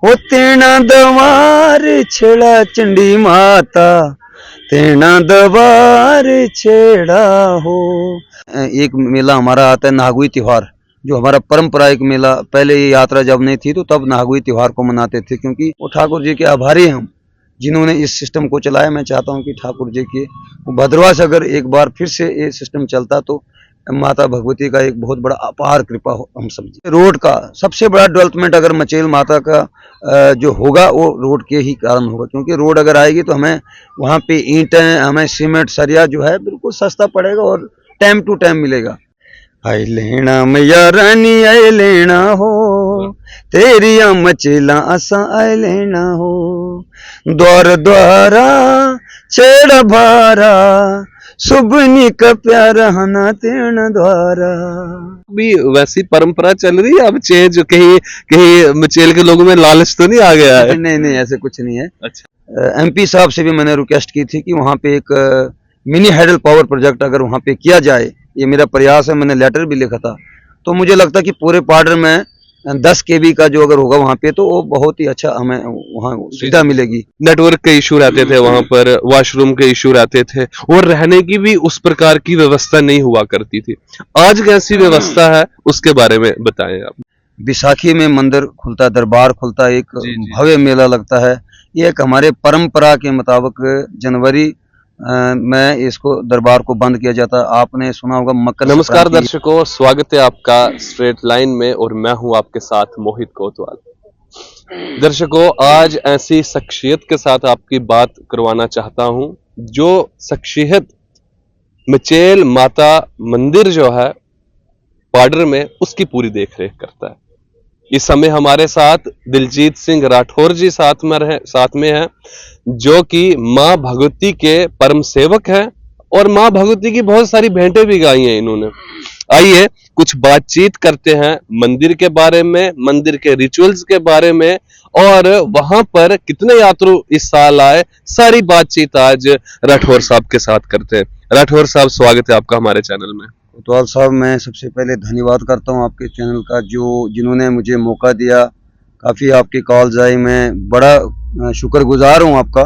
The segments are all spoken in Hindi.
हो तेना दवार छेड़ा चंडी माता, तेना दवार छेड़ा हो। एक मेला हमारा आता है नागुई त्योहार, जो हमारा परंपरा एक मेला, पहले ये यात्रा जब नहीं थी तो तब नागुई त्योहार को मनाते थे, क्योंकि वो ठाकुर जी के आभारी हैं हम जिन्होंने इस सिस्टम को चलाया। मैं चाहता हूँ कि ठाकुर जी के भद्रवाह से अगर एक बार फिर से ये सिस्टम चलता तो माता भगवती का एक बहुत बड़ा अपार कृपा हो, हम समझे। रोड का सबसे बड़ा डेवलपमेंट अगर मचेल माता का जो होगा वो रोड के ही कारण होगा, क्योंकि रोड अगर आएगी तो हमें वहाँ पे ईंटें, हमें सीमेंट सरिया जो है बिल्कुल सस्ता पड़ेगा और टाइम टू टाइम मिलेगा। आए लेना मैया रानी आए लेना हो, तेरिया मचेला असा आए लेना हो, द्वार द्वारा छेड़ा भारा, सुबनी का प्यारा हना तेना द्वारा। भी वैसी परंपरा चल रही है, अब चेंज कहीं कहीं मचेल के लोगों में लालच तो नहीं आ गया है? नहीं नहीं, ऐसे कुछ नहीं है। अच्छा। एमपी साहब से भी मैंने रिक्वेस्ट की थी कि वहाँ पे एक मिनी हाइडल पावर प्रोजेक्ट अगर वहाँ पे किया जाए, ये मेरा प्रयास है, मैंने लेटर भी लिखा था। तो मुझे लगता है कि पूरे पार्डर में 10 केवी का जो अगर होगा वहाँ पे तो वो बहुत ही अच्छा हमें वहाँ सुविधा मिलेगी। नेटवर्क के इशू रहते थे वहां पर, वॉशरूम के इशू रहते थे, और रहने की भी उस प्रकार की व्यवस्था नहीं हुआ करती थी। आज कैसी व्यवस्था है उसके बारे में बताएं आप। बैसाखी में मंदिर खुलता है, दरबार खुलता है, एक जी, जी। भव्य मेला लगता है। ये एक हमारे परंपरा के मुताबिक जनवरी में इसको दरबार को बंद किया जाता है। आपने सुना होगा मकर नमस्कार संक्रांति। दर्शकों, स्वागत है आपका स्ट्रेट लाइन में और मैं हूं आपके साथ मोहित कोतवाल। दर्शकों, आज ऐसी शख्सियत के साथ आपकी बात करवाना चाहता हूं जो शख्सियत मचेल माता मंदिर जो है पाडर में उसकी पूरी देखरेख करता है। इस समय हमारे साथ दिलजीत सिंह राठौर जी साथ में है, जो कि मां भगवती के परम सेवक हैं और मां भगवती की बहुत सारी भेंटें भी गाई हैं इन्होंने। आइए कुछ बातचीत करते हैं मंदिर के बारे में, मंदिर के रिचुअल्स के बारे में, और वहां पर कितने यात्रु इस साल आए, सारी बातचीत आज राठौर साहब के साथ करते हैं। राठौर साहब, स्वागत है आपका हमारे चैनल में। कोतवाल साहब, मैं सबसे पहले धन्यवाद करता हूं आपके चैनल का, जिन्होंने मुझे मौका दिया। काफ़ी आपकी कॉल्स आई, मैं बड़ा शुक्रगुजार हूं आपका।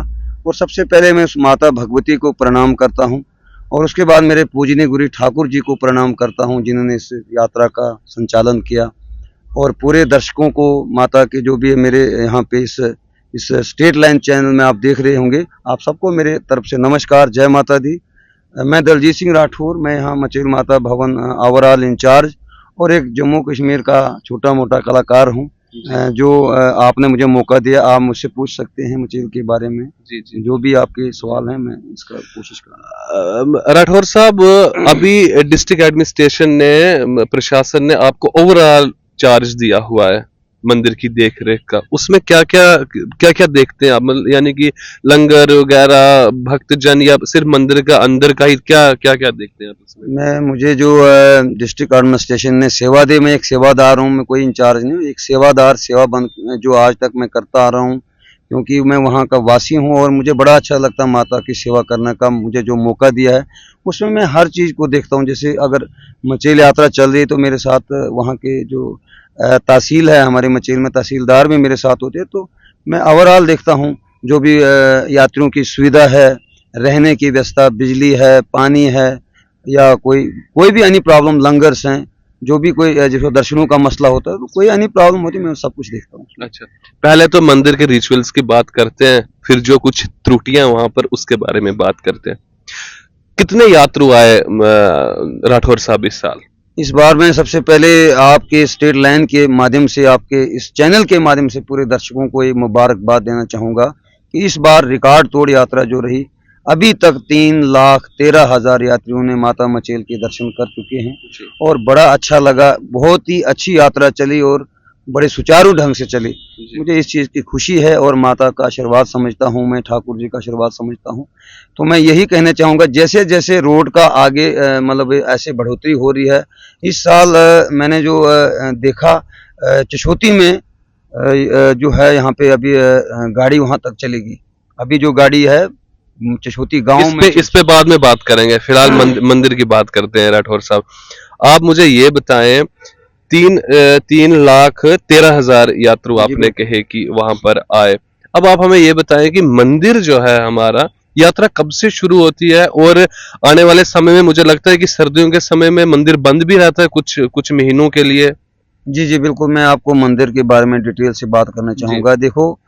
और सबसे पहले मैं उस माता भगवती को प्रणाम करता हूं और उसके बाद मेरे पूजनीय गुरु ठाकुर जी को प्रणाम करता हूं जिन्होंने इस यात्रा का संचालन किया। और पूरे दर्शकों को, माता के जो भी मेरे यहाँ पे इस स्टेट लाइन चैनल में आप देख रहे होंगे, आप सबको मेरे तरफ से नमस्कार, जय माता दी। मैं दलजीत सिंह राठौर, मैं यहाँ मचेल माता भवन ओवरऑल इंचार्ज और एक जम्मू कश्मीर का छोटा मोटा कलाकार हूँ। जो आपने मुझे मौका दिया, आप मुझसे पूछ सकते हैं मचेल के बारे में। जी, जी। जो भी आपके सवाल हैं मैं इसका कोशिश करूँगा। राठौर साहब, अभी डिस्ट्रिक्ट एडमिनिस्ट्रेशन ने, प्रशासन ने आपको ओवरऑल चार्ज दिया हुआ है मंदिर की देखरेख का, उसमें क्या क्या देखते हैं आप? यानी कि लंगर वगैरह, भक्तजन, या सिर्फ मंदिर का अंदर का ही क्या देखते हैं आप उसमें? मुझे जो डिस्ट्रिक्ट एडमिनिस्ट्रेशन ने सेवा दी, मैं एक सेवादार हूँ, मैं कोई इंचार्ज नहीं हूँ, एक सेवादार सेवा बन जो आज तक मैं करता आ रहा हूँ, क्योंकि मैं वहाँ का वासी हूँ और मुझे बड़ा अच्छा लगता है माता की सेवा करने का। मुझे जो मौका दिया है उसमें मैं हर चीज़ को देखता हूँ। जैसे अगर मचेल यात्रा चल रही है तो मेरे साथ वहाँ के जो तहसील है, हमारे मचेल में तहसीलदार भी मेरे साथ होते हैं, तो मैं ओवरऑल देखता हूँ जो भी यात्रियों की सुविधा है, रहने की व्यवस्था, बिजली है, पानी है, या कोई भी अन्य प्रॉब्लम, लंगर्स हैं, जो भी कोई जैसे दर्शनों का मसला होता है, तो कोई अन्य प्रॉब्लम होती है, मैं सब कुछ देखता हूँ। अच्छा, पहले तो मंदिर के रिचुअल्स की बात करते हैं, फिर जो कुछ त्रुटियां वहां पर उसके बारे में बात करते हैं। कितने यात्रु आए राठौर साहब इस साल? इस बार मैं सबसे पहले आपके स्टेट लाइन के माध्यम से, आपके इस चैनल के माध्यम से पूरे दर्शकों को एक मुबारकबाद देना चाहूँगा कि इस बार रिकॉर्ड तोड़ यात्रा जो रही, अभी तक 3,13,000 यात्रियों ने माता मचेल के दर्शन कर चुके हैं और बड़ा अच्छा लगा। बहुत ही अच्छी यात्रा चली और बड़े सुचारू ढंग से चली। मुझे इस चीज़ की खुशी है और माता का आशीर्वाद समझता हूँ, मैं ठाकुर जी का आशीर्वाद समझता हूँ। तो मैं यही कहना चाहूँगा, जैसे जैसे रोड का आगे मतलब ऐसे बढ़ोतरी हो रही है, इस साल मैंने जो देखा, चशोती में जो है यहाँ पे अभी गाड़ी वहाँ तक चलेगी। अभी जो गाड़ी है चशोती गांव में, इस पे बाद में बात करेंगे, फिलहाल मंदिर की बात करते हैं। राठौर साहब, आप मुझे ये बताएं 3,13,000 यात्रु जी आपने कहे कि वहां पर आए। अब आप हमें ये बताएं कि मंदिर जो है हमारा, यात्रा कब से शुरू होती है, और आने वाले समय में मुझे लगता है कि सर्दियों के समय में मंदिर बंद भी रहता है कुछ कुछ महीनों के लिए। जी जी बिल्कुल, मैं आपको मंदिर के बारे में डिटेल से बात करना जी चाहूँगा। देखो,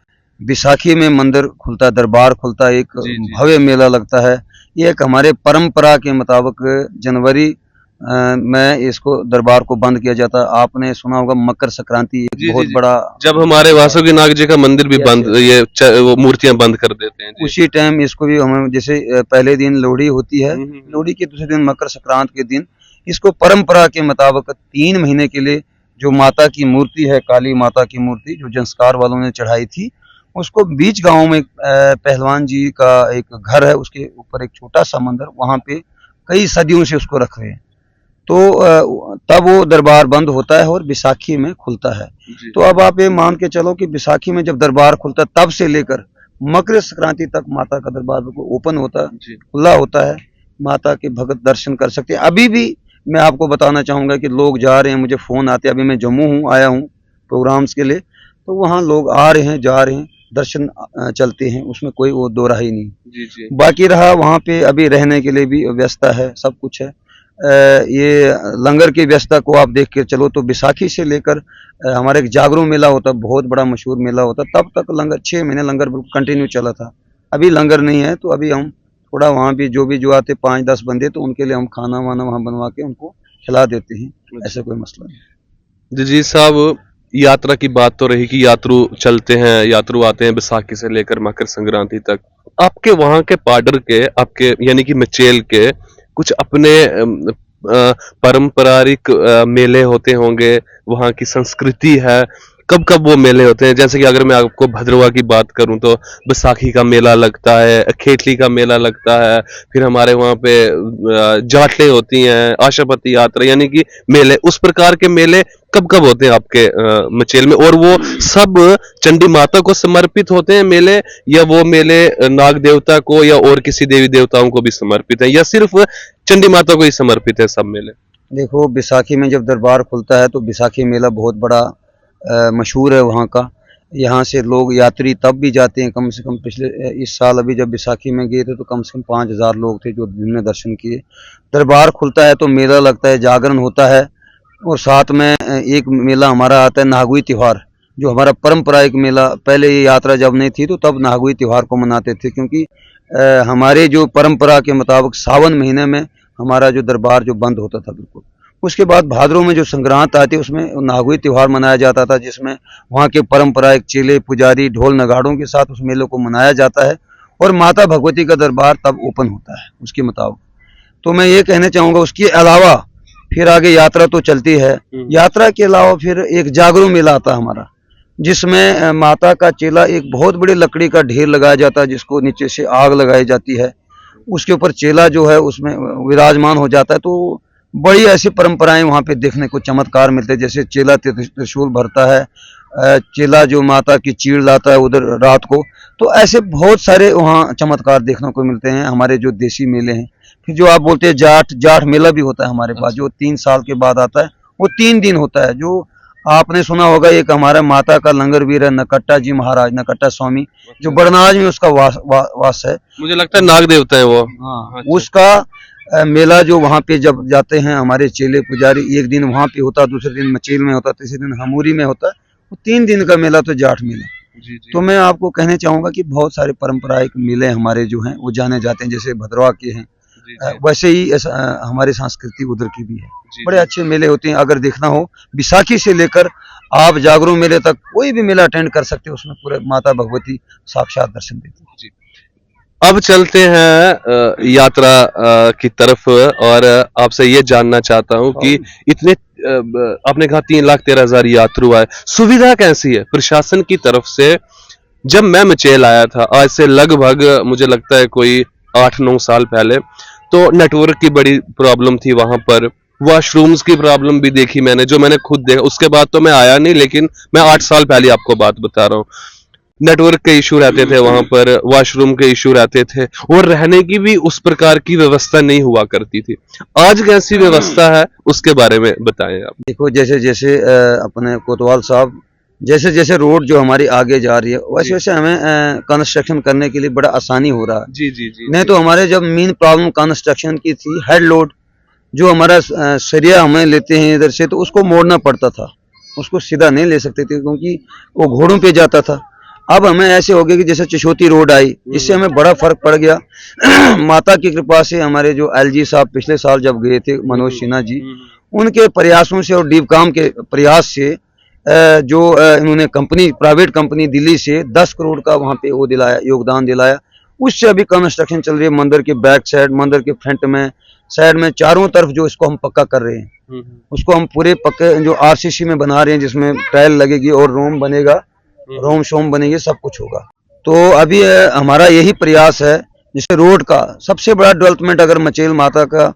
बैसाखी में मंदिर खुलता है, दरबार खुलता है, एक जी जी भव्य मेला लगता है। ये एक हमारे परंपरा के मुताबिक जनवरी में इसको दरबार को बंद किया जाता है। आपने सुना होगा मकर संक्रांति एक जी जी बहुत जी। बड़ा जब हमारे वासुकी नाग जी का मंदिर भी यस बंद, यस वो मूर्तियां बंद कर देते हैं जी। उसी टाइम इसको भी हमें जैसे पहले दिन लोहड़ी होती है, लोहड़ी के दूसरे दिन मकर संक्रांति के दिन इसको परंपरा के मुताबिक 3 महीने के लिए जो माता की मूर्ति है, काली माता की मूर्ति जो जंस्कार वालों ने चढ़ाई थी, उसको बीच गांव में पहलवान जी का एक घर है, उसके ऊपर एक छोटा सा मंदिर, वहां पे कई सदियों से उसको रख रहे हैं। तो तब वो दरबार बंद होता है और बैसाखी में खुलता है। जी तो अब आप ये मान के चलो कि बैसाखी में जब दरबार खुलता है तब से लेकर मकर संक्रांति तक माता का दरबार बिल्कुल ओपन होता है, जी खुला होता है। माता के भगत दर्शन कर सकते हैं। अभी भी मैं आपको बताना चाहूंगा कि लोग जा रहे हैं, मुझे फोन आते हैं। अभी मैं जम्मू हूँ, आया हूँ प्रोग्राम्स के लिए, तो वहाँ लोग आ रहे हैं, जा रहे हैं, दर्शन चलते हैं, उसमें कोई वो दो राही नहीं। जी जी बाकी रहा वहाँ पे अभी रहने के लिए भी व्यवस्था है, सब कुछ है। ये लंगर की व्यवस्था को आप देख के चलो तो बैसाखी से लेकर हमारे एक जागरू मेला होता, बहुत बड़ा मशहूर मेला होता, तब तक लंगर 6 महीने लंगर कंटिन्यू चला था। अभी लंगर नहीं है, तो अभी हम थोड़ा वहाँ भी जो आते 5-10 बंदे, तो उनके लिए हम खाना वाना वहाँ बनवा के उनको खिला देते हैं। ऐसा कोई मसला नहीं। जी साहब, यात्रा की बात तो रही कि यात्रु चलते हैं, यात्रु आते हैं बैसाखी से लेकर मकर संक्रांति तक। आपके वहां के पाडर के, आपके यानी कि मचेल के कुछ अपने पारंपरिक मेले होते होंगे, वहां की संस्कृति है। कब कब वो मेले होते हैं? जैसे कि अगर मैं आपको भद्रवा की बात करूं तो बैसाखी का मेला लगता है, खेतली का मेला लगता है, फिर हमारे वहां पे जाटलें होती हैं, आशापति यात्रा, यानी कि मेले। उस प्रकार के मेले कब कब होते हैं आपके मचेल में? और वो सब चंडी माता को समर्पित होते हैं मेले, या वो मेले नाग देवता को या और किसी देवी देवताओं को भी समर्पित है, या सिर्फ चंडी माता को ही समर्पित है सब मेले? देखो, बैसाखी में जब दरबार खुलता है तो बैसाखी मेला बहुत बड़ा मशहूर है वहाँ का। यहाँ से लोग यात्री तब भी जाते हैं, कम से कम पिछले इस साल अभी जब बैसाखी में गए थे तो कम से कम 5,000 लोग थे जो जिनने दर्शन किए। दरबार खुलता है तो मेला लगता है, जागरण होता है, और साथ में एक मेला हमारा आता है नागुई त्योहार, जो हमारा पारंपरिक मेला। पहले ये यात्रा जब नहीं थी तो तब नागुई त्योहार को मनाते थे, क्योंकि हमारे जो परंपरा के मुताबिक सावन महीने में हमारा जो दरबार जो बंद होता था बिल्कुल। उसके बाद भाद्रों में जो संक्रांत आती है उसमें नागुई त्योहार मनाया जाता था, जिसमें वहाँ के परंपराएं चेले पुजारी ढोल नगाड़ों के साथ उस मेले को मनाया जाता है, और माता भगवती का दरबार तब ओपन होता है उसके मुताबिक। तो मैं ये कहना चाहूँगा, उसके अलावा फिर आगे यात्रा तो चलती है। यात्रा के अलावा फिर एक जागरू मेला आता है हमारा, जिसमें माता का चेला एक बहुत बड़ी लकड़ी का ढेर लगाया जाता है, जिसको नीचे से आग लगाई जाती है, उसके ऊपर चेला जो है उसमें विराजमान हो जाता है। तो बड़ी ऐसी परंपराएं वहाँ पे देखने को चमत्कार मिलते हैं, जैसे चेला त्रिशूल भरता है, चेला जो माता की चीड़ लाता है उधर रात को। तो ऐसे बहुत सारे वहाँ चमत्कार देखने को मिलते हैं, हमारे जो देसी मेले हैं। फिर जो आप बोलते हैं जाट मेला भी होता है हमारे पास, जो 3 साल के बाद आता है, वो 3 दिन होता है। जो आपने सुना होगा, एक हमारा माता का लंगर वीर है नकट्टा जी महाराज, नकट्टा स्वामी, जो बड़नाज में उसका वास है। मुझे लगता है नाग देवता है वो। हाँ, उसका मेला जो वहाँ पे जब जाते हैं हमारे चेले पुजारी, एक दिन वहाँ पे होता, दूसरे दिन मचेल में होता, तीसरे दिन हमूरी में होता। वो 3 दिन का मेला तो जाट मेला। जी जी तो मैं आपको कहना चाहूंगा कि बहुत सारे पारंपरिक मेले हमारे जो हैं वो जाने जाते हैं, जैसे भद्रवा के हैं, जी जी वैसे ही हमारी संस्कृति उधर की भी है। जी बड़े अच्छे मेले होते हैं। अगर देखना हो, बैसाखी से लेकर आप जागरू मेले तक कोई भी मेला अटेंड कर सकते हो, उसमें पूरे माता भगवती साक्षात दर्शन देती है। जी। अब चलते हैं यात्रा की तरफ, और आपसे ये जानना चाहता हूं कि इतने आपने कहा 3,13,000 यात्रु आए, सुविधा कैसी है प्रशासन की तरफ से? जब मैं मचेल आया था आज से लगभग मुझे लगता है कोई 8-9 साल पहले, तो नेटवर्क की बड़ी प्रॉब्लम थी वहां पर, वॉशरूम्स की प्रॉब्लम भी देखी मैंने, जो मैंने खुद देखा। उसके बाद तो मैं आया नहीं, लेकिन मैं 8 साल पहले आपको बात बता रहा हूँ। नेटवर्क के इशू रहते थे वहां पर, वॉशरूम के इशू रहते थे, और रहने की भी उस प्रकार की व्यवस्था नहीं हुआ करती थी। आज कैसी व्यवस्था है उसके बारे में बताएं आप। देखो जैसे जैसे अपने कोतवाल साहब, जैसे जैसे रोड जो हमारी आगे जा रही है वैसे जी। वैसे हमें कंस्ट्रक्शन करने के लिए बड़ा आसानी हो रहा है। जी जी जी नहीं जी। तो हमारे जब मेन प्रॉब्लम कंस्ट्रक्शन की थी, हेड लोड जो हमारा सरिया हमें लेते हैं इधर से, तो उसको मोड़ना पड़ता था, उसको सीधा नहीं ले सकते थे क्योंकि वो घोड़ों पे जाता था। अब हमें ऐसे हो गया कि जैसे चिशोती रोड आई, इससे हमें बड़ा फर्क पड़ गया। माता की कृपा से हमारे जो एलजी साहब पिछले साल जब गए थे, मनोज सिन्हा जी, उनके प्रयासों से और डीवकाम के प्रयास से जो इन्होंने कंपनी, प्राइवेट कंपनी दिल्ली से 10 करोड़ का वहाँ पे वो दिलाया, योगदान दिलाया। उससे अभी कंस्ट्रक्शन चल रही है मंदिर के बैक साइड, मंदिर के फ्रंट में, साइड में, चारों तरफ जो इसको हम पक्का कर रहे हैं। उसको हम पूरे पक्के जो आरसीसी में बना रहे हैं, जिसमें टाइल लगेगी और रोम बनेगा, रोम शोम बनेगी, सब कुछ होगा। तो अभी हमारा यही प्रयास है, जैसे रोड का सबसे बड़ा डेवलपमेंट अगर मचेल माता का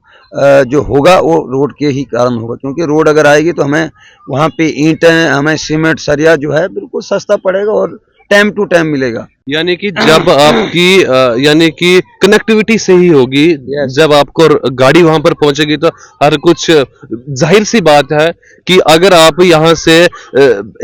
जो होगा वो रोड के ही कारण होगा, क्योंकि रोड अगर आएगी तो हमें वहाँ पे ईंटें, हमें सीमेंट, सरिया जो है बिल्कुल सस्ता पड़ेगा और टाइम टू टाइम मिलेगा। यानी कि जब आपकी यानी कि कनेक्टिविटी सही होगी, Yes. जब आपको गाड़ी वहां पर पहुंचेगी तो हर कुछ, जाहिर सी बात है कि अगर आप यहाँ से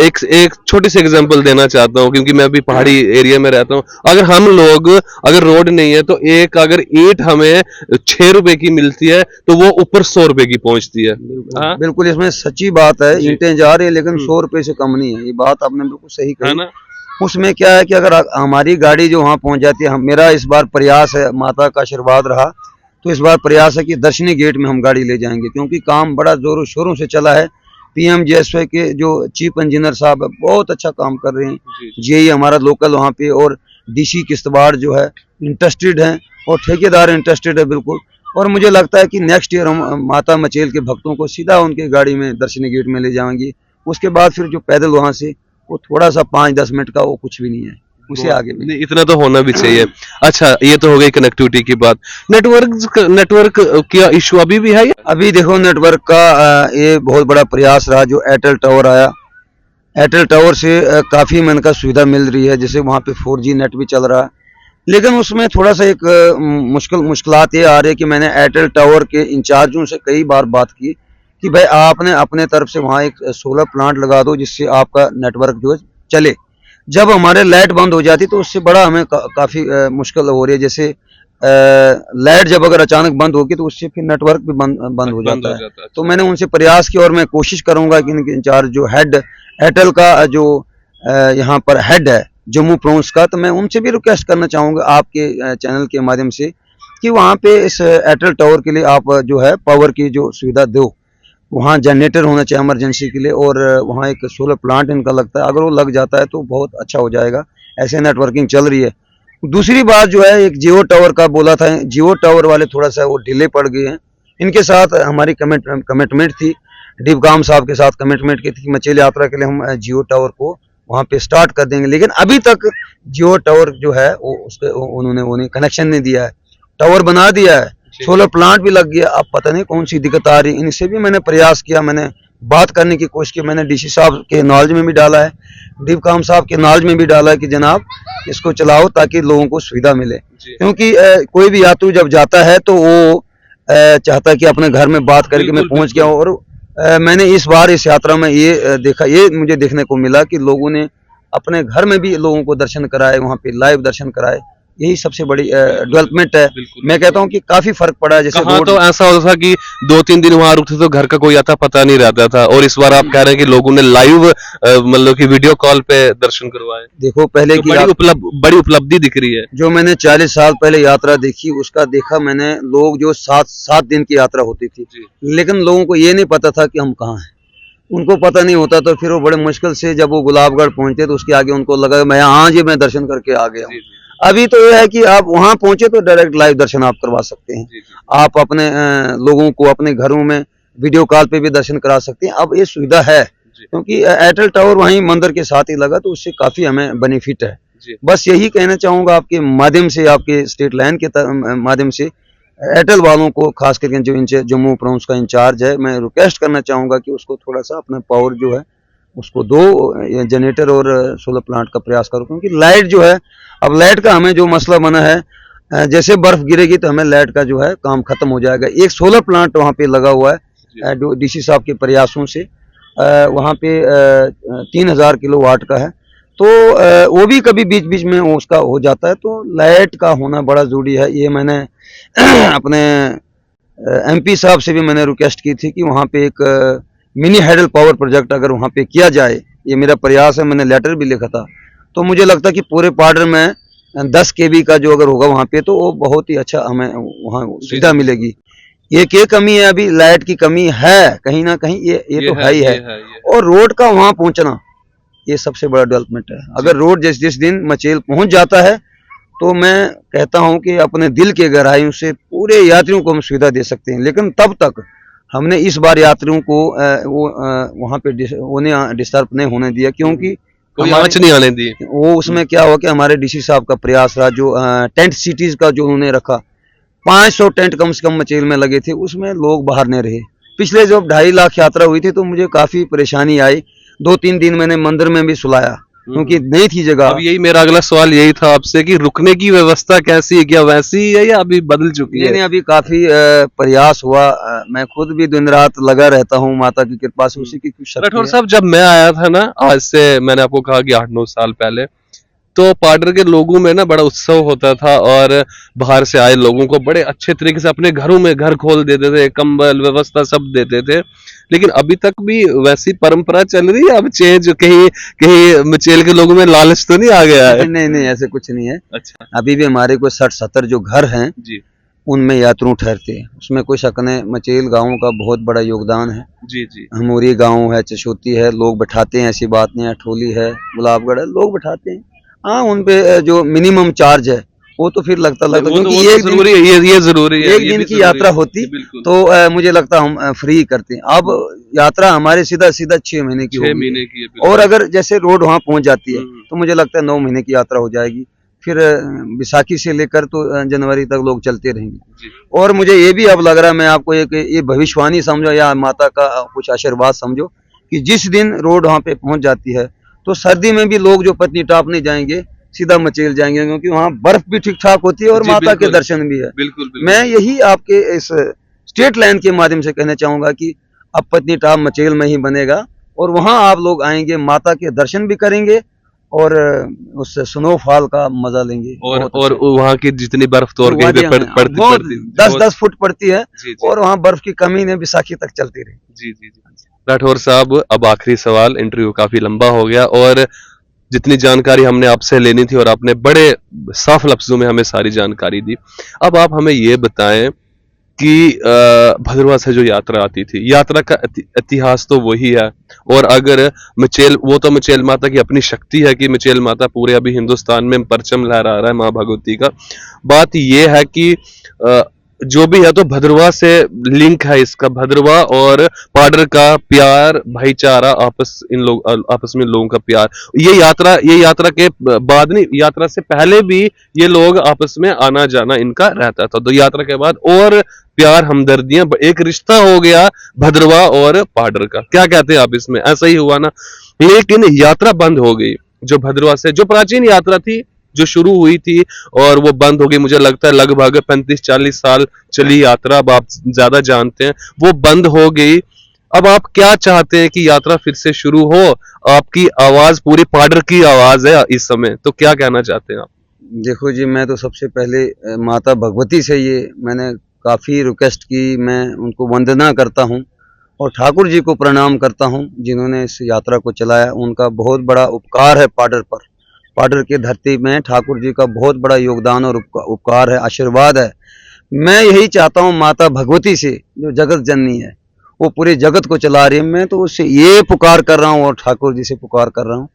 एक एक छोटी सी एग्जांपल देना चाहता हूँ, क्योंकि मैं अभी पहाड़ी एरिया में रहता हूँ। अगर हम लोग, अगर रोड नहीं है तो एक अगर ईंट हमें 6 रुपए की मिलती है तो वो ऊपर 100 रुपए की पहुंचती है। हाँ? बिल्कुल इसमें सच्ची बात है, जी। ईंटें जा रही है लेकिन 100 रुपए से कम नहीं है, ये बात आपने बिल्कुल सही है कही। ना? उसमें क्या है कि अगर हमारी गाड़ी जो वहाँ पहुँच जाती है, मेरा इस बार प्रयास है, माता का आशीर्वाद रहा तो इस बार प्रयास है कि दर्शनी गेट में हम गाड़ी ले जाएंगे, क्योंकि काम बड़ा जोरों शोरों से चला है। पीएमजीएसवाई के जो चीफ इंजीनियर साहब है बहुत अच्छा काम कर रहे हैं, जी। जेई हमारा लोकल वहाँ पे, और डीसी किश्तवाड़ जो है इंटरेस्टेड हैं, और ठेकेदार इंटरेस्टेड है बिल्कुल। और मुझे लगता है कि नेक्स्ट ईयर हम माता मचेल के भक्तों को सीधा उनके गाड़ी में दर्शनी गेट में ले जाएंगे। उसके बाद फिर जो पैदल वहाँ से, वो थोड़ा सा 5-10 मिनट का, वो कुछ भी नहीं है, उसे आगे भी। नहीं, इतना तो होना भी चाहिए। अच्छा, ये तो हो गई कनेक्टिविटी की बात। नेटवर्क क्या इशू अभी भी है? अभी देखो नेटवर्क का ये बहुत बड़ा प्रयास रहा, जो एयरटेल टावर आया, एयरटेल टावर से काफ़ी मन का सुविधा मिल रही है, जैसे वहाँ पे 4G नेट भी चल रहा है। लेकिन उसमें थोड़ा सा एक मुश्किलात ये आ रही है कि मैंने एयरटेल टावर के इंचार्जों से कई बार बात की कि भाई आपने अपने तरफ से वहाँ एक सोलर प्लांट लगा दो जिससे आपका नेटवर्क जो है चले। जब हमारे लाइट बंद हो जाती तो उससे बड़ा हमें काफ़ी मुश्किल हो रही है। जैसे लाइट जब अगर अचानक बंद होगी तो उससे फिर नेटवर्क भी बंद हो जाता है। तो मैंने उनसे प्रयास किया और मैं कोशिश करूंगा कि इनके इंचार्ज जो हेड एयरटेल का जो यहाँ पर हेड है जम्मू प्रोविंस का, तो मैं उनसे भी रिक्वेस्ट करना चाहूँगा आपके चैनल के माध्यम से कि वहाँ पे इस एयरटेल टावर के लिए आप जो है पावर की जो सुविधा दो। वहाँ जनरेटर होना चाहिए इमरजेंसी के लिए, और वहाँ एक सोलर प्लांट इनका लगता है, अगर वो लग जाता है तो बहुत अच्छा हो जाएगा। ऐसे नेटवर्किंग चल रही है। दूसरी बात जो है, एक जियो टावर का बोला था, जियो टावर वाले थोड़ा सा वो डिले पड़ गए हैं। इनके साथ हमारी कमिटमेंट थी, डीवकाम साहब के साथ कमिटमेंट की थी, मचेल यात्रा के लिए हम जियो टावर को वहाँ पे स्टार्ट कर देंगे। लेकिन अभी तक जियो टावर जो है वो उसके उन्होंने कनेक्शन नहीं दिया है। टावर बना दिया है, सोलर प्लांट भी लग गया, अब पता नहीं कौन सी दिक्कत आ रही है। इनसे भी मैंने प्रयास किया, मैंने बात करने की कोशिश की, मैंने डीसी साहब के नॉलेज में भी डाला है, डीवकाम साहब के नॉलेज में भी डाला है कि जनाब इसको चलाओ ताकि लोगों को सुविधा मिले। क्योंकि कोई भी यात्री जब जाता है तो वो चाहता है कि अपने घर में बात करके मैं पहुंच गया हूँ। और मैंने इस बार इस यात्रा में ये देखा, ये मुझे देखने को मिला कि लोगों ने अपने घर में भी लोगों को दर्शन कराए, वहाँ पे लाइव दर्शन कराए। यही सबसे बड़ी डेवलपमेंट है। मैं कहता हूँ कि काफी फर्क पड़ा है। जैसे कहाँ तो ऐसा होता था कि 2-3 दिन वहां रुकते तो घर का कोई आता पता नहीं रहता था, और इस बार आप कह रहे हैं कि लोगों ने लाइव मतलब कि वीडियो कॉल पे दर्शन करवाए। देखो पहले तो की बड़ी उपलब्धि दिख रही है। जो मैंने 40 साल पहले यात्रा देखी, उसका देखा मैंने, लोग जो 7 दिन की यात्रा होती थी, लेकिन लोगों को ये नहीं पता था कि हम कहाँ हैं। उनको पता नहीं होता, तो फिर वो बड़े मुश्किल से जब वो गुलाबगढ़ पहुंचे तो उसके आगे उनको लगा मैं हाँ जी मैं दर्शन करके आ गया हूँ। अभी तो ये है कि आप वहां पहुंचे तो डायरेक्ट लाइव दर्शन आप करवा सकते हैं। आप अपने लोगों को अपने घरों में वीडियो कॉल पे भी दर्शन करा सकते हैं। अब ये सुविधा है क्योंकि एयरटेल टावर वहीं मंदिर के साथ ही लगा, तो उससे काफी हमें बेनिफिट है। बस यही कहना चाहूंगा आपके माध्यम से, आपके स्टेट लाइन के माध्यम से एयरटेल वालों को, खास करके जो जम्मू प्रोविंस का इंचार्ज है, मैं रिक्वेस्ट करना चाहूंगा कि उसको थोड़ा सा अपना पावर जो है उसको 2 जनरेटर और सोलर प्लांट का प्रयास करूँ, क्योंकि लाइट जो है, अब लाइट का हमें जो मसला बना है, जैसे बर्फ गिरेगी तो हमें लाइट का जो है काम खत्म हो जाएगा। एक सोलर प्लांट वहाँ पे लगा हुआ है डीसी साहब के प्रयासों से, वहाँ पे 3000 किलोवाट का है, तो वो भी कभी बीच बीच में उसका हो जाता है, तो लाइट का होना बड़ा ज़रूरी है। ये मैंने अपने एमपी साहब से भी मैंने रिक्वेस्ट की थी कि वहाँ पे एक मिनी हाइडल पावर प्रोजेक्ट अगर वहाँ पे किया जाए, ये मेरा प्रयास है, मैंने लेटर भी लिखा था, तो मुझे लगता है कि पूरे पार्डर में 10 केवी का जो अगर होगा वहाँ पे, तो वो बहुत ही अच्छा हमें वहाँ सुविधा मिलेगी। एक ये कमी है, अभी लाइट की कमी है कहीं ना कहीं, ये तो है ही है। और रोड का वहाँ पहुँचना, ये सबसे बड़ा डेवलपमेंट है। अगर रोड जिस दिन मचेल पहुँच जाता है, तो मैं कहता हूं कि अपने दिल के गहराइयों से पूरे यात्रियों को हम सुविधा दे सकते हैं। लेकिन तब तक हमने इस बार यात्रियों को वहां पे डिस्टर्ब नहीं होने दिया, क्योंकि कोई आंच नहीं आने दी। वो उसमें क्या हुआ कि हमारे डीसी साहब का प्रयास रहा, जो टेंट सिटीज का जो उन्होंने रखा, 500 टेंट कम से कम मचेल में लगे थे, उसमें लोग बाहर नहीं रहे। पिछले जब 2.5 लाख यात्रा हुई थी, तो मुझे काफी परेशानी आई। 2-3 दिन मैंने मंदिर में भी सुलाया, क्योंकि नहीं थी जगह। अब यही मेरा अगला सवाल यही था आपसे कि रुकने की व्यवस्था कैसी है, क्या वैसी है या अभी बदल चुकी है? नहीं, अभी काफी प्रयास हुआ। मैं खुद भी दिन रात लगा रहता हूँ, माता की कृपा से, उसी की कुछ शक्ति राठौर है। साहब, जब मैं आया था ना, आज से मैंने आपको कहा कि 8-9 साल पहले, तो पाडर के लोगों में ना बड़ा उत्सव होता था और बाहर से आए लोगों को बड़े अच्छे तरीके से अपने घरों में घर खोल देते थे, कंबल व्यवस्था सब देते थे। लेकिन अभी तक भी वैसी परंपरा चल रही है? अब चेंज कहीं कहीं मचेल के लोगों में लालच तो नहीं आ गया है? नहीं, ऐसे कुछ नहीं है। अच्छा अभी भी हमारे को 60-70 जो घर हैं, जी उनमें यात्रु ठहरते हैं, उसमें कोई शक नहीं। मचेल गाँव का बहुत बड़ा योगदान है। जी जी हमोरी गाँव है, चशोती है, लोग बैठाते हैं, ऐसी बात नहीं है। ठोली है, गुलाबगढ़ है, लोग बैठाते हैं। हाँ, उन पे जो मिनिमम चार्ज है, वो तो फिर लगता क्योंकि एक दिन जरूरी है, ये जरूरी है, एक दिन की यात्रा होती, तो मुझे लगता हम फ्री करते हैं। अब यात्रा हमारे सीधा 6 महीने की 6 होगी। महीने की है। और अगर जैसे रोड वहाँ पहुँच जाती है, तो मुझे लगता है 9 महीने की यात्रा हो जाएगी। फिर विसाखी से लेकर तो जनवरी तक लोग चलते रहेंगे। जी। और मुझे ये भी अब लग रहा है, मैं आपको एक ये भविष्यवाणी समझो या माता का कुछ आशीर्वाद समझो, कि जिस दिन रोड वहाँ पे पहुँच जाती है, तो सर्दी में भी लोग जो पत्नीटॉप नहीं जाएंगे, सीधा मचेल जाएंगे, क्योंकि वहाँ बर्फ भी ठीक ठाक होती है और जी, माता के बिल्कुल। दर्शन भी है। बिल्कुल मैं यही आपके इस स्टेट लाइन के माध्यम से कहना चाहूंगा कि अब पत्नीटॉप मचेल में ही बनेगा, और वहाँ आप लोग आएंगे, माता के दर्शन भी करेंगे और उस स्नोफॉल का मजा लेंगे। और वहाँ की जितनी बर्फ तो और कहीं पे पड़ती 10-10 फुट पड़ती है, जी जी और वहाँ बर्फ की कमी ने विसाखी तक चलती रही। जी जी जी। राठौर साहब, अब आखिरी सवाल, इंटरव्यू काफी लंबा हो गया और जितनी जानकारी हमने आपसे लेनी थी और आपने बड़े साफ लफ्जों में हमें सारी जानकारी दी। अब आप हमें ये बताएं कि भद्रवाह से जो यात्रा आती थी, यात्रा का इतिहास तो वही है, और अगर मचेल, वो तो मचेल माता की अपनी शक्ति है कि मचेल माता पूरे अभी हिंदुस्तान में परचम लहरा रहा है माँ भगवती का। बात ये है कि जो भी है तो भद्रवाह से लिंक है इसका, भद्रवाह और पाडर का प्यार, भाईचारा, आपस में लोगों का प्यार। ये यात्रा के बाद नहीं, यात्रा से पहले भी ये लोग आपस में आना जाना इनका रहता था, तो यात्रा के बाद और प्यार, हमदर्दियां, एक रिश्ता हो गया भद्रवाह और पाडर का। क्या कहते हैं आप इसमें? ऐसा ही हुआ ना? लेकिन यात्रा बंद हो गई, जो भद्रवाह से जो प्राचीन यात्रा थी, जो शुरू हुई थी, और वो बंद हो गई। मुझे लगता है लगभग 35-40 साल चली यात्रा, अब आप ज्यादा जानते हैं, वो बंद हो गई। अब आप क्या चाहते हैं कि यात्रा फिर से शुरू हो? आपकी आवाज पूरी पाडर की आवाज है इस समय, तो क्या कहना चाहते हैं आप? देखो जी, मैं तो सबसे पहले माता भगवती से ये मैंने काफ़ी रिक्वेस्ट की, मैं उनको वंदना करता हूँ और ठाकुर जी को प्रणाम करता हूँ, जिन्होंने इस यात्रा को चलाया। उनका बहुत बड़ा उपकार है पाडर पर। पाडर की धरती में ठाकुर जी का बहुत बड़ा योगदान और उपकार है, आशीर्वाद है। मैं यही चाहता हूँ माता भगवती से, जो जगत जननी है, वो पूरे जगत को चला रही है। मैं तो उससे ये पुकार कर रहा हूँ और ठाकुर जी से पुकार कर रहा हूँ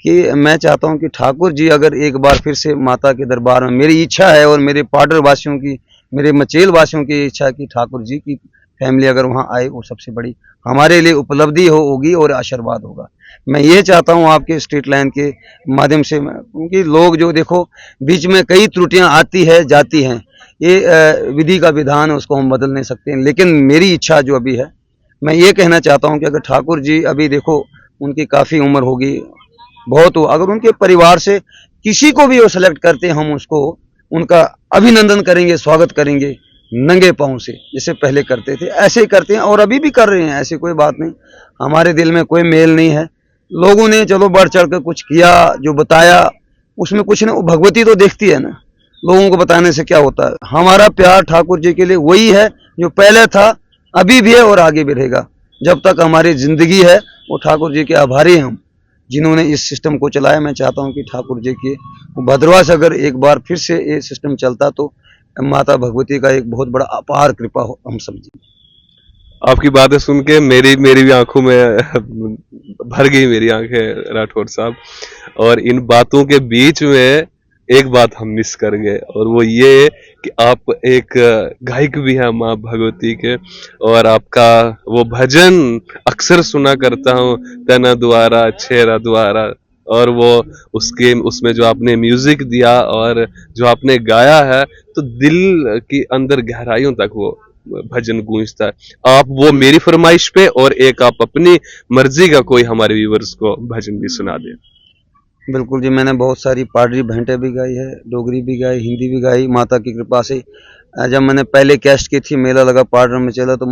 कि मैं चाहता हूं कि ठाकुर जी अगर एक बार फिर से माता के दरबार में, मेरी इच्छा है और मेरे पाडर वासियों की, मेरे मचेल वासियों की इच्छा है कि ठाकुर जी की फैमिली अगर वहां आए, वो सबसे बड़ी हमारे लिए उपलब्धि होगी और आशीर्वाद होगा। मैं ये चाहता हूं आपके स्ट्रीट लाइन के माध्यम से, क्योंकि लोग जो देखो बीच में कई त्रुटियां आती है जाती हैं, ये विधि का विधान है, उसको हम बदल नहीं सकते। लेकिन मेरी इच्छा जो अभी है, मैं ये कहना चाहता हूँ कि अगर ठाकुर जी अभी देखो उनकी काफ़ी उम्र होगी, बहुत हो, अगर उनके परिवार से किसी को भी वो सेलेक्ट करते हैं, हम उसको उनका अभिनंदन करेंगे, स्वागत करेंगे नंगे पाँव से, जैसे पहले करते थे ऐसे ही करते हैं और अभी भी कर रहे हैं, ऐसी कोई बात नहीं। हमारे दिल में कोई मेल नहीं है। लोगों ने चलो बढ़ चढ़ कर कुछ किया, जो बताया उसमें कुछ नहीं, वो भगवती तो देखती है ना, लोगों को बताने से क्या होता है। हमारा प्यार ठाकुर जी के लिए वही है जो पहले था, अभी भी है और आगे भी रहेगा। जब तक हमारी जिंदगी है वो ठाकुर जी के आभारी हैं हम, जिन्होंने इस सिस्टम को चलाया। मैं चाहता हूं कि ठाकुर जी की भद्रवाह से अगर एक बार फिर से ये सिस्टम चलता तो माता भगवती का एक बहुत बड़ा अपार कृपा हो, हम समझें। आपकी बातें सुन के मेरी मेरी भी आंखों में भर गई मेरी आंखें राठौर साहब। और इन बातों के बीच में एक बात हम मिस कर गए, और वो ये कि आप एक गायक भी हैं माँ भगवती के, और आपका वो भजन अक्सर सुना करता हूँ, तना द्वारा छेरा द्वारा, और वो उसके उसमें जो आपने म्यूजिक दिया और जो आपने गाया है, तो दिल की अंदर गहराइयों तक वो भजन गूंजता है। आप वो मेरी फरमाइश पे और एक आप अपनी मर्जी का कोई हमारे व्यूवर्स को भजन भी सुना दें। बिल्कुल जी, मैंने बहुत सारी पाडरी भेंटें भी गाई है, डोगरी भी गाई, हिंदी भी गाई, माता की कृपा से। जब मैंने पहले कैस्ट की थी मेला लगा पाडर में चला, तो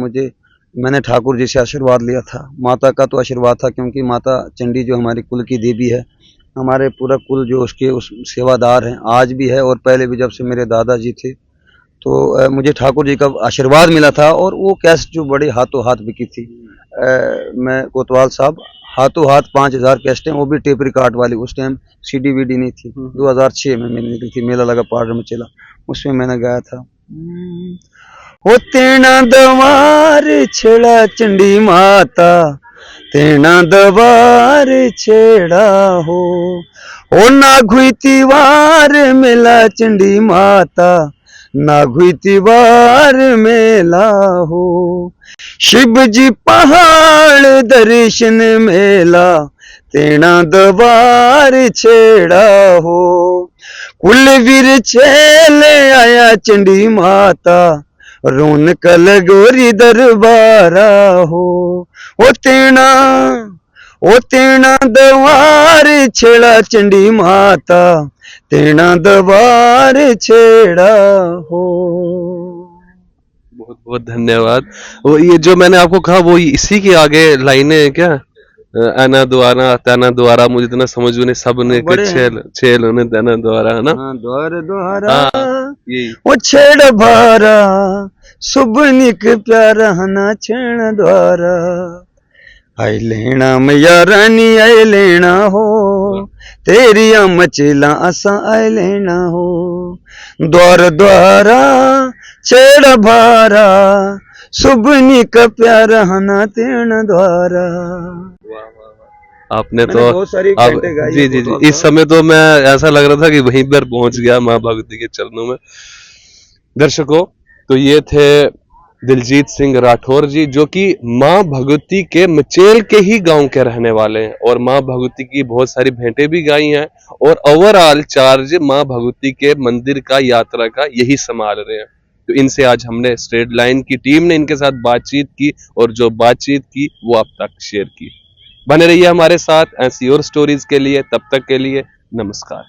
मैंने ठाकुर जी से आशीर्वाद लिया था। माता का तो आशीर्वाद था, क्योंकि माता चंडी जो हमारी कुल की देवी है, हमारे पूरा कुल जो उसके उस सेवादार हैं, आज भी है और पहले भी जब से मेरे दादाजी थे, तो मुझे ठाकुर जी का आशीर्वाद मिला था। और वो कैस्ट जो बड़े हाथों हाथ बिकी थी, मैं कोतवाल साहब, हाथों हाथ 5000 कैस्टें, वो भी टेप रिकॉर्ड वाली। उस टाइम सीडी वीडी नहीं थी। 2006 में मैंने निकली थी, मेला लगा पाडर में चला, उसमें मैंने गाया था। हो तेना दवार छेड़ा चंडी माता, तेना दवार छेड़ा हो ना घुई तिवार मेला चंडी माता, ना घुई तिवार मेला हो। शिव जी पहाड़ दर्शन मेला, तेना दवार छेड़ा हो। कुलवीर छेले आया चंडी माता, रोन कल गोरी दरबारा हो। ओ तेना दवार छेड़ा चंडी माता, तेना दवार छेड़ा हो। बहुत बहुत धन्यवाद। वो ये जो मैंने आपको कहा वो इसी के आगे लाइनें हैं क्या? आना द्वारा ताना द्वारा, मुझे इतना समझ में नहीं, सब ने के छेल छेल ने ताना द्वारा, है ना? हाँ, द्वार द्वारा यही। वो छेड़ भारा, सुबनिक प्यारा हना छेड़ द्वारा। आई लेना मैया रानी आई लेना हो, तेरिया मचेला असा आई लेना हो। द्वार द्वारा छेड़ भारा, सुबनी का प्यारा हना तेना द्वारा। आपने तो बहुत सारी आप घंटे गाई जी है जी जी, कोतवाल इस समय तो मैं ऐसा लग रहा था कि वहीं पर पहुंच गया माँ भगवती के चरणों में। दर्शकों, तो ये थे दिलजीत सिंह राठौर जी, जो कि माँ भगवती के मचेल के ही गांव के रहने वाले हैं, और माँ भगवती की बहुत सारी भेंटें भी गाई हैं, और ओवरऑल चार्ज माँ भगवती के मंदिर का, यात्रा का यही संभाल रहे हैं। तो इनसे आज हमने स्ट्रेट लाइन की टीम ने इनके साथ बातचीत की, और जो बातचीत की वो आप तक शेयर की। बने रहिए हमारे साथ ऐसी और स्टोरीज के लिए। तब तक के लिए नमस्कार।